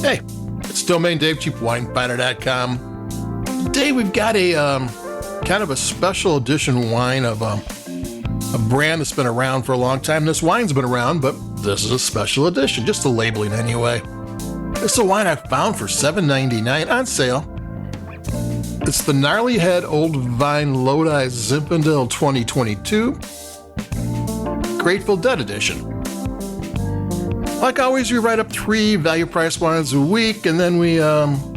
Hey, it's Domain Dave, cheapwinefinder.com. Today we've got a kind of a special edition wine of a brand that's been around for a long time. This wine's been around, but this is a special edition, just the labeling anyway. It's a wine I found for $7.99 on sale. It's the Gnarly Head Old Vine Lodi Zinfandel 2022 Grateful Dead edition. Like always, we write up 3 value price wines a week, and then we, on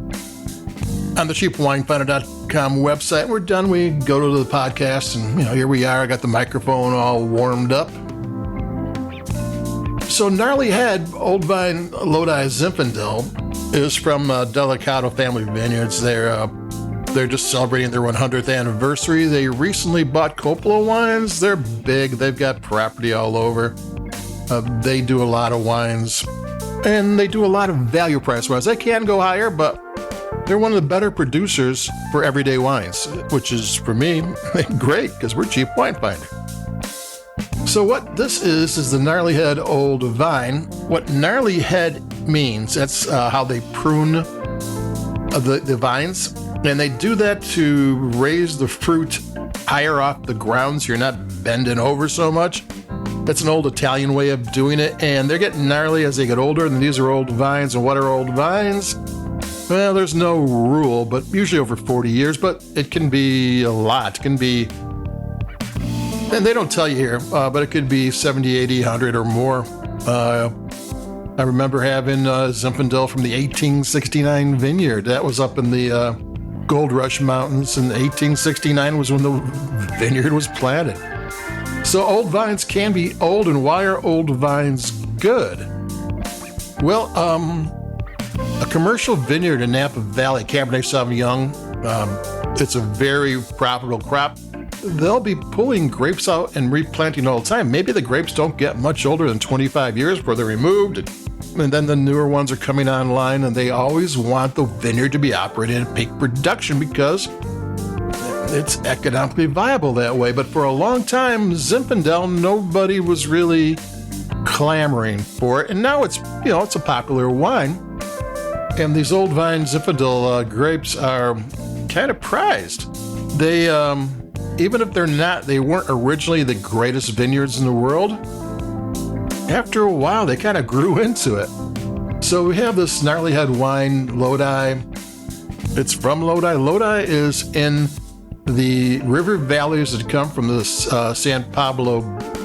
the cheapwinefinder.com website, we're done. We go to the podcast, and here we are. I got the microphone all warmed up. So Gnarly Head Old Vine Lodi Zinfandel is from Delicato Family Vineyards. They're just celebrating their 100th anniversary. They recently bought Coppola wines. They're big. They've got property all over. They do a lot of wines, and they do a lot of value price wines. They can go higher, but they're one of the better producers for everyday wines, which is, for me, great, because we're Cheap Wine Finder. So what this is the Gnarly Head Old Vine. What Gnarly Head means, that's how they prune the vines, and they do that to raise the fruit higher off the ground so you're not bending over so much. That's an old Italian way of doing it, and they're getting gnarly as they get older, and these are old vines. And what are old vines? Well, there's no rule, but usually over 40 years, but it can be a lot. It can be, and they don't tell you here, but it could be 70, 80, 100 or more. I remember having Zinfandel from the 1869 vineyard. That was up in the Gold Rush Mountains, and 1869 was when the vineyard was planted. So old vines can be old, and why are old vines good? Well, a commercial vineyard in Napa Valley, Cabernet Sauvignon, it's a very profitable crop. They'll be pulling grapes out and replanting all the time. Maybe the grapes don't get much older than 25 years before they're removed, and then the newer ones are coming online, and they always want the vineyard to be operating at peak production because it's economically viable that way. But for a long time, Zinfandel, nobody was really clamoring for it. And now it's, it's a popular wine. And these old vine Zinfandel grapes are kind of prized. They, even if they weren't originally the greatest vineyards in the world, after a while, they kind of grew into it. So we have this Gnarly Head wine, Lodi. It's from Lodi. Lodi is in the river valleys that come from the San Pablo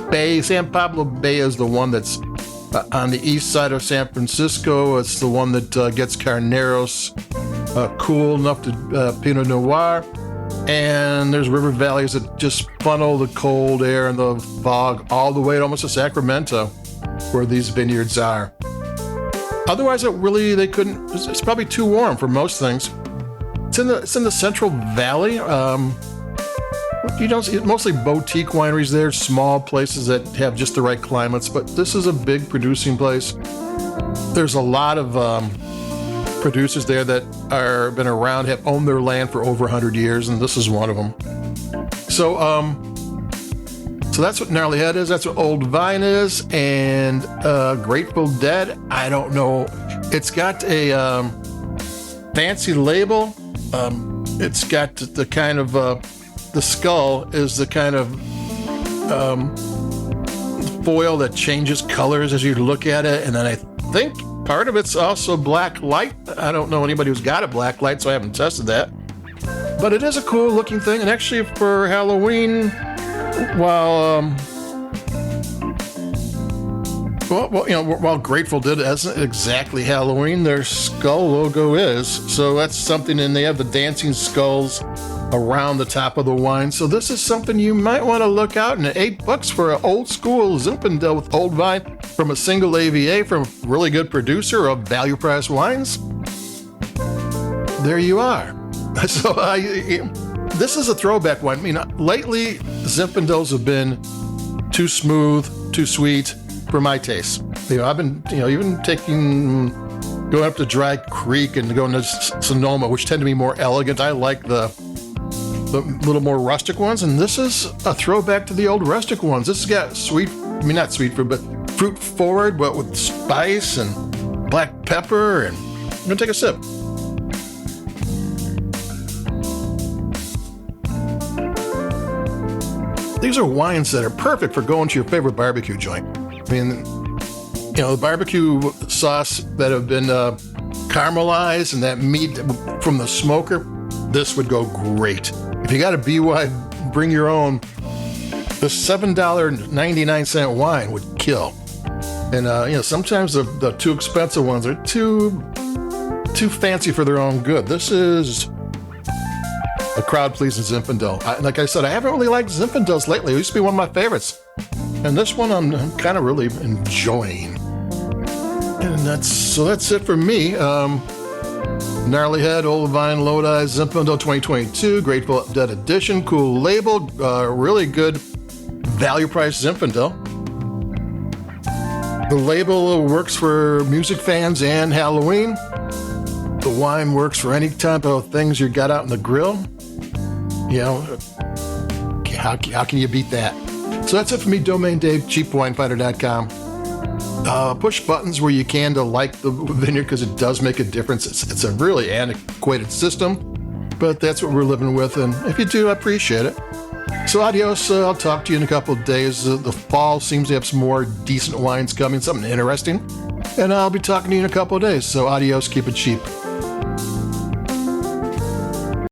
Bay. San Pablo Bay is the one that's on the east side of San Francisco. It's the one that gets Carneros cool enough to Pinot Noir. And there's river valleys that just funnel the cold air and the fog all the way to almost to Sacramento, where these vineyards are. Otherwise, it's probably too warm for most things. It's in the Central Valley. You don't see mostly boutique wineries there, small places that have just the right climates, but this is a big producing place. There's a lot of producers there that are been around, have owned their land for over 100 years, and this is one of them. So that's what Gnarly Head is. That's what Old Vine is, and Grateful Dead. I don't know. It's got a fancy label. It's got the kind of the skull is the kind of foil that changes colors as you look at it, and then I think part of it's also black light. I don't know anybody who's got a black light, so I haven't tested that. But it is a cool looking thing, and actually for Halloween, while Grateful Dead isn't exactly Halloween, their skull logo is. So that's something, and they have the dancing skulls around the top of the wine. So this is something you might want to look out. And at $8 for an old school Zinfandel with Old Vine from a single AVA from a really good producer of value price wines. There you are. So this is a throwback wine. Lately Zinfandels have been too smooth, too sweet for my taste. I've been, even going up to Dry Creek and going to Sonoma, which tend to be more elegant. I like the little more rustic ones, and this is a throwback to the old rustic ones. This has got not sweet fruit, but fruit forward, but with spice and black pepper and gonna take a sip. These are wines that are perfect for going to your favorite barbecue joint. I mean, the barbecue sauce that have been caramelized and that meat from the smoker, this would go great. If you got a BY, bring your own. The $7.99 wine would kill. And sometimes the too expensive ones are too fancy for their own good. This is a crowd-pleasing Zinfandel. Like I said, I haven't really liked Zinfandels lately. It used to be one of my favorites. And this one I'm kind of really enjoying. And that's it for me. Gnarly Head, Old Vine, Lodi Zinfandel 2022, Grateful Dead Edition, cool label, really good value price Zinfandel. The label works for music fans and Halloween. The wine works for any type of things you got out in the grill. How can you beat that? So that's it for me, Domain Dave, cheapwinefinder.com. Push buttons where you can to like the vineyard because it does make a difference. It's a really antiquated system, but that's what we're living with. And if you do, I appreciate it. So adios. I'll talk to you in a couple of days. The fall seems to have some more decent wines coming, something interesting. And I'll be talking to you in a couple of days. So adios. Keep it cheap.